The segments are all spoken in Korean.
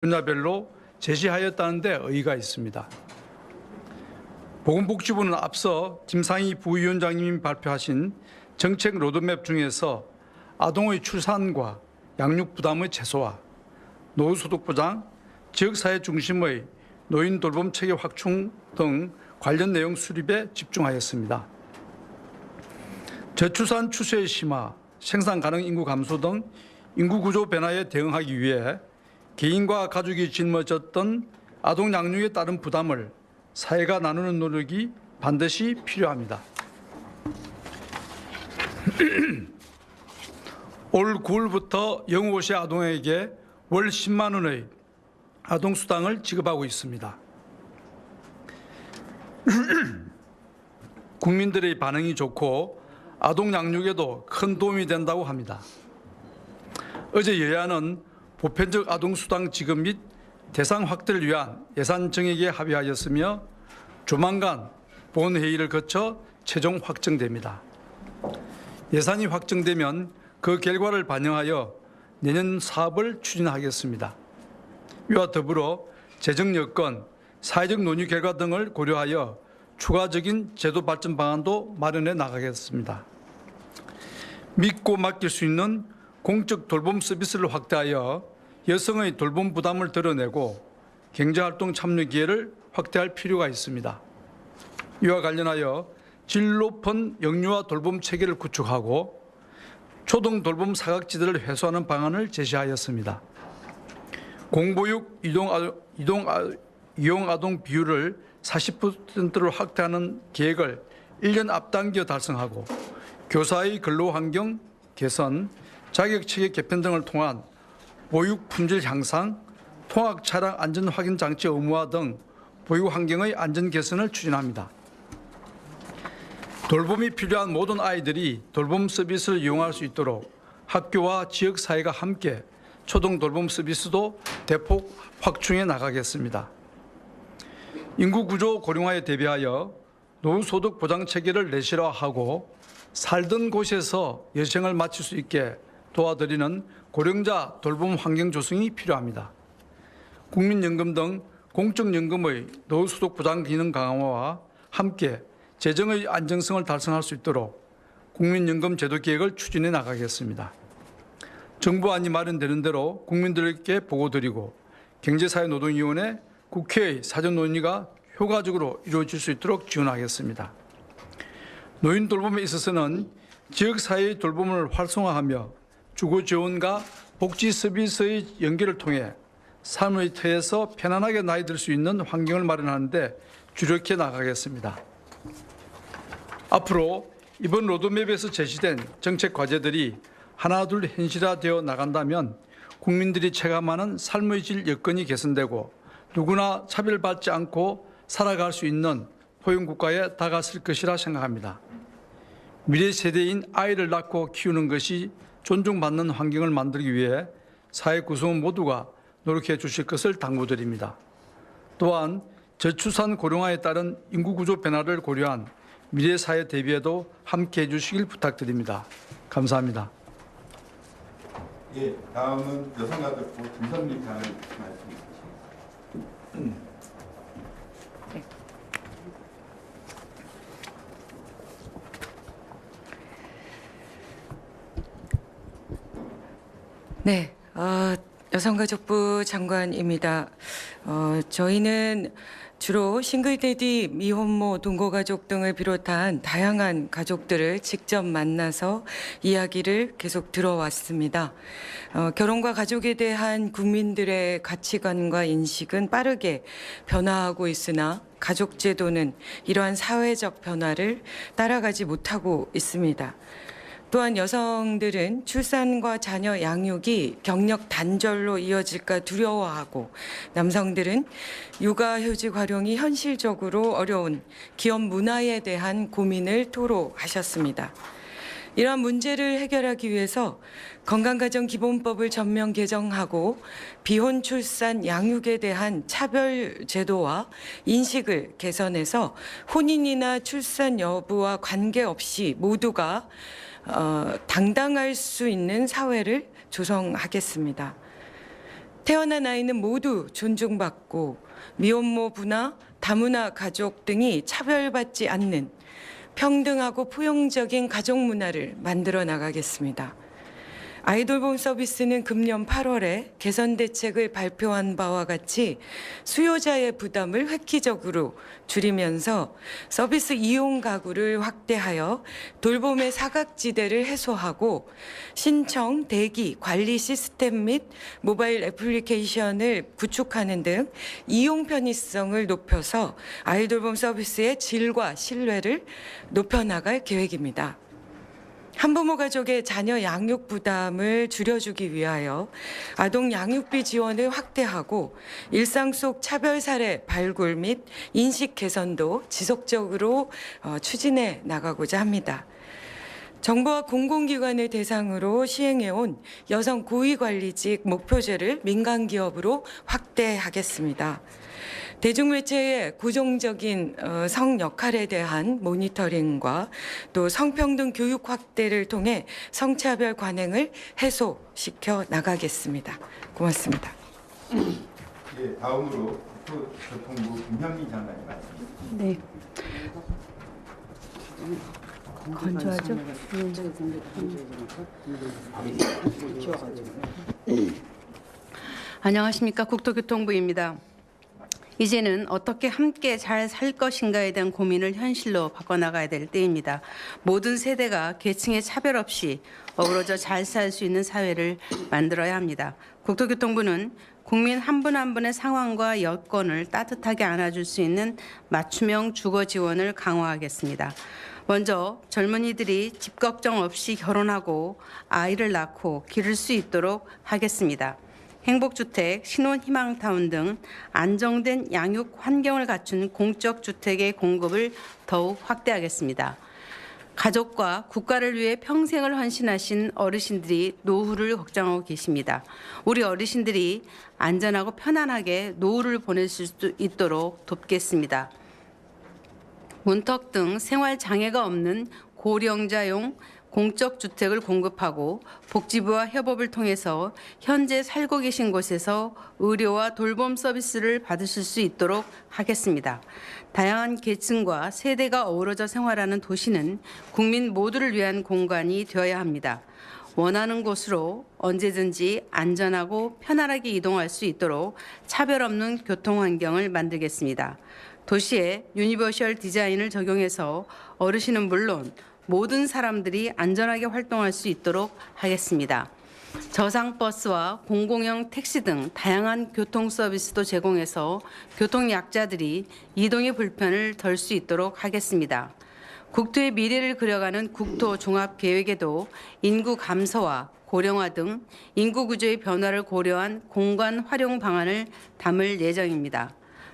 분야별로 제시하였다는 데 의의가 있습니다. 보건복지부는 앞서 김상희 부위원장님이 발표하신 정책 로드맵 중에서 아동의 출산과 양육 부담의 최소화, 노후소득 보장, 지역사회 중심의 노인 돌봄 체계 확충 등 관련 내용 수립에 집중하였습니다. 저출산 추세의 심화, 생산 가능 인구 감소 등 인구 구조 변화에 대응하기 위해 개인과 가족이 짊어졌던 아동 양육에 따른 부담을 사회가 나누는 노력이 반드시 필요합니다. 올 9월부터 0-5세 아동에게 월 10만 원의 아동수당을 지급하고 있습니다. 국민들의 반응이 좋고 아동 양육에도 큰 도움이 된다고 합니다. 어제 여야는 보편적 아동수당 지급 및 대상 확대를 위한 예산 정액에 합의하였으며 조만간 본회의를 거쳐 최종 확정됩니다. 예산이 확정되면 그 결과를 반영하여 내년 사업을 추진하겠습니다. 이와 더불어 재정 여건, 사회적 논의 결과 등을 고려하여 추가적인 제도 발전 방안도 마련해 나가겠습니다. 믿고 맡길 수 있는 공적 돌봄 서비스를 확대하여 여성의 돌봄 부담을 덜어내고 경제활동 참여 기회를 확대할 필요가 있습니다. 이와 관련하여 질 높은 영유아 돌봄 체계를 구축하고 초동 돌봄 사각지대를 해소하는 방안을 제시하였습니다. 공보육 이용 아동 비율을 40%로 확대하는 계획을 1년 앞당겨 달성하고 교사의 근로 환경 개선, 자격체계 개편 등을 통한 보육 품질 향상, 통학 차량 안전 확인 장치 의무화 등 보육 환경의 안전 개선을 추진합니다. 돌봄이 필요한 모든 아이들이 돌봄 서비스를 이용할 수 있도록 학교와 지역사회가 함께 초등 돌봄 서비스도 대폭 확충해 나가겠습니다. 인구 구조 고령화에 대비하여 노후소득 보장 체계를 내실화하고 살던 곳에서 여생을 마칠 수 있게 도와드리는 고령자 돌봄 환경 조성이 필요합니다. 국민연금 등 공적연금의 노후소득 보장 기능 강화와 함께 재정의 안정성을 달성할 수 있도록 국민연금 제도 계획을 추진해 나가겠습니다. 정부안이 마련되는 대로 국민들께 보고드리고 경제사회노동위원회, 국회의 사전 논의가 효과적으로 이루어질 수 있도록 지원하겠습니다. 노인 돌봄에 있어서는 지역사회의 돌봄을 활성화하며 주거 지원과 복지 서비스의 연계를 통해 삶의 터에서 편안하게 나이 들 수 있는 환경을 마련하는 데 주력해 나가겠습니다. 앞으로 이번 로드맵에서 제시된 정책 과제들이 하나둘 현실화되어 나간다면 국민들이 체감하는 삶의 질 여건이 개선되고 누구나 차별받지 않고 살아갈 수 있는 포용국가에 다가설 것이라 생각합니다. 미래 세대인 아이를 낳고 키우는 것이 존중받는 환경을 만들기 위해 사회 구성원 모두가 노력해 주실 것을 당부드립니다. 또한 저출산 고령화에 따른 인구구조 변화를 고려한 미래 사회 대비에도 함께해 주시길 부탁드립니다. 감사합니다. 예, 다음은 여성가족부 김선미 장관 말씀해 주십니다. 네, 여성가족부 장관입니다. 저희는 주로 싱글데디, 미혼모, 동거가족 등을 비롯한 다양한 가족들을 직접 만나서 이야기를 계속 들어왔습니다. 결혼과 가족에 대한 국민들의 가치관과 인식은 빠르게 변화하고 있으나 가족제도는 이러한 사회적 변화를 따라가지 못하고 있습니다. 또한 여성들은 출산과 자녀 양육이 경력 단절로 이어질까 두려워하고 남성들은 육아휴직 활용이 현실적으로 어려운 기업 문화에 대한 고민을 토로하셨습니다. 이러한 문제를 해결하기 위해서 건강가정기본법을 전면 개정하고 비혼 출산 양육에 대한 차별 제도와 인식을 개선해서 혼인이나 출산 여부와 관계없이 모두가 당당할 수 있는 사회를 조성하겠습니다. 태어난 아이는 모두 존중받고 미혼모 부나 다문화 가족 등이 차별받지 않는 평등하고 포용적인 가족 문화를 만들어 나가겠습니다. 아이돌봄 서비스는 금년 8월에 개선 대책을 발표한 바와 같이 수요자의 부담을 획기적으로 줄이면서 서비스 이용 가구를 확대하여 돌봄의 사각지대를 해소하고 신청, 대기, 관리 시스템 및 모바일 애플리케이션을 구축하는 등 이용 편의성을 높여서 아이돌봄 서비스의 질과 신뢰를 높여나갈 계획입니다. 한부모 가족의 자녀 양육 부담을 줄여주기 위하여 아동 양육비 지원을 확대하고 일상 속 차별 사례 발굴 및 인식 개선도 지속적으로 추진해 나가고자 합니다. 정부와 공공기관을 대상으로 시행해온 여성 고위관리직 목표제를 민간기업으로 확대하겠습니다. 대중매체의 고정적인 성 역할에 대한 모니터링과 또 성평등 교육 확대를 통해 성차별 관행을 해소시켜 나가겠습니다. 고맙습니다. 예, 다음으로 국토교통부 김현미 장관님 말씀. 네. 건조하죠? 안녕하십니까. 국토교통부입니다. 이제는 어떻게 함께 잘 살 것인가에 대한 고민을 현실로 바꿔나가야 될 때입니다. 모든 세대가 계층의 차별 없이 어우러져 잘 살 수 있는 사회를 만들어야 합니다. 국토교통부는 국민 한 분 한 분의 상황과 여건을 따뜻하게 안아줄 수 있는 맞춤형 주거 지원을 강화하겠습니다. 먼저 젊은이들이 집 걱정 없이 결혼하고 아이를 낳고 기를 수 있도록 하겠습니다. 행복주택, 신혼희망타운 등 안정된 양육 환경을 갖춘 공적 주택의 공급을 더욱 확대하겠습니다. 가족과 국가를 위해 평생을 헌신하신 어르신들이 노후를 걱정하고 계십니다. 우리 어르신들이 안전하고 편안하게 노후를 보낼 수 있도록 돕겠습니다. 문턱 등 생활 장애가 없는 고령자용 공적 주택을 공급하고 복지부와 협업을 통해서 현재 살고 계신 곳에서 의료와 돌봄 서비스를 받으실 수 있도록 하겠습니다. 다양한 계층과 세대가 어우러져 생활하는 도시는 국민 모두를 위한 공간이 되어야 합니다. 원하는 곳으로 언제든지 안전하고 편안하게 이동할 수 있도록 차별 없는 교통 환경을 만들겠습니다. 도시에 유니버셜 디자인을 적용해서 어르신은 물론 모든 사람들이 안전하게 활동할 수 있도록 하겠습니다. 저상버스와 공공형 택시 등 다양한 교통 서비스도 제공해서 교통약자들이 이동의 불편을 덜 수 있도록 하겠습니다. 국토의 미래를 그려가는 국토종합계획에도 인구 감소와 고령화 등 인구 구조의 변화를 고려한 공간 활용 방안을 담을 예정입니다.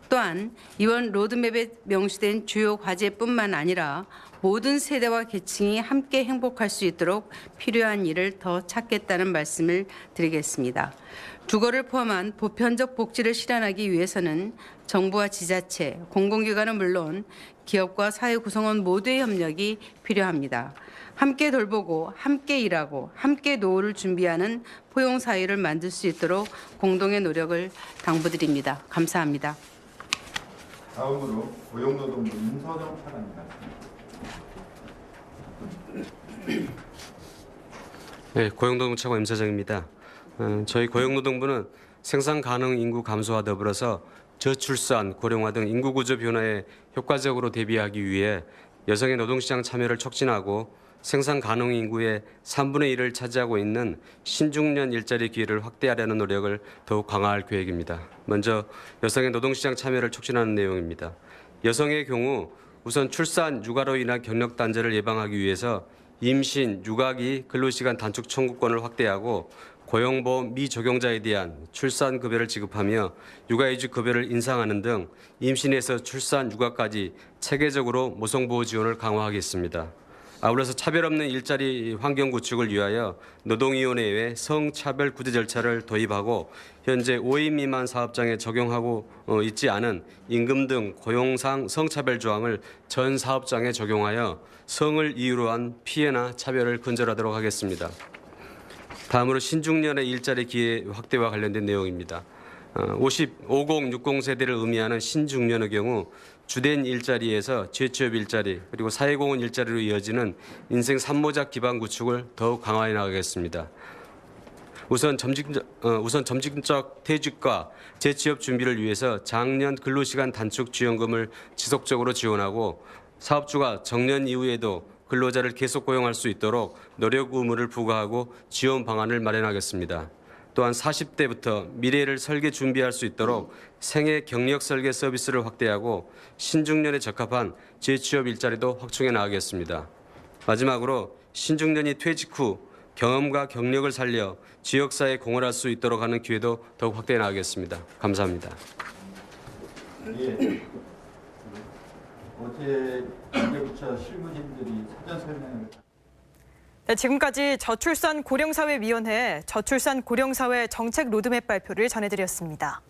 또한 이번 로드맵에 명시된 주요 과제뿐만 아니라 모든 세대와 계층이 함께 행복할 수 있도록 필요한 일을 더 찾겠다는 말씀을 드리겠습니다. 주거를 포함한 보편적 복지를 실현하기 위해서는 정부와 지자체, 공공기관은 물론 기업과 사회 구성원 모두의 협력이 필요합니다. 함께 돌보고 함께 일하고 함께 노후를 준비하는 포용사회를 만들 수 있도록 공동의 노력을 당부드립니다. 감사합니다. 다음으로 고용노동부 임서정 차관님 말씀. 네, 고용노동부 차관 임서정입니다. 저희 고용노동부는 생산 가능 인구 감소와 더불어서 저출산, 고령화 등 인구 구조 변화에 효과적으로 대비하기 위해 여성의 노동시장 참여를 촉진하고 생산 가능 인구의 3분의 1을 차지하고 있는 신중년 일자리 기회를 확대하려는 노력을 더욱 강화할 계획입니다. 먼저 여성의 노동시장 참여를 촉진하는 내용입니다. 여성의 경우 우선 출산, 육아로 인한 경력 단절을 예방하기 위해서 임신, 육아기 근로시간 단축 청구권을 확대하고 고용보험 미적용자에 대한 출산급여를 지급하며 육아이주 급여를 인상하는 등 임신에서 출산, 육아까지 체계적으로 모성보호 지원을 강화하겠습니다. 아울러서 차별 없는 일자리 환경 구축을 위하여 노동위원회에 성차별 구제 절차를 도입하고 현재 5인 미만 사업장에 적용하고 있지 않은 임금 등 고용상 성차별 조항을 전 사업장에 적용하여 성을 이유로 한 피해나 차별을 근절하도록 하겠습니다. 다음으로 신중년의 일자리 기회 확대와 관련된 내용입니다. 50, 60 세대를 의미하는 신중년의 경우 주된 일자리에서 재취업 일자리 그리고 사회공헌 일자리로 이어지는 인생 산모작 기반 구축을 더욱 강화해 나가겠습니다. 우선 점진적 퇴직과 재취업 준비를 위해서 장년 근로시간 단축 지원금을 지속적으로 지원하고 사업주가 정년 이후에도 근로자를 계속 고용할 수 있도록 노력 의무를 부과하고 지원 방안을 마련하겠습니다. 또한 40대부터 미래를 설계 준비할 수 있도록 생애 경력 설계 서비스를 확대하고 신중년에 적합한 재취업 일자리도 확충해 나가겠습니다. 마지막으로 신중년이 퇴직 후 경험과 경력을 살려 지역사회에 공헌할 수 있도록 하는 기회도 더욱 확대해 나가겠습니다. 감사합니다. 예. 어제 관계부처 실무진들이 사전 설명을 네, 지금까지 저출산 고령사회위원회 저출산 고령사회 정책 로드맵 발표를 전해드렸습니다.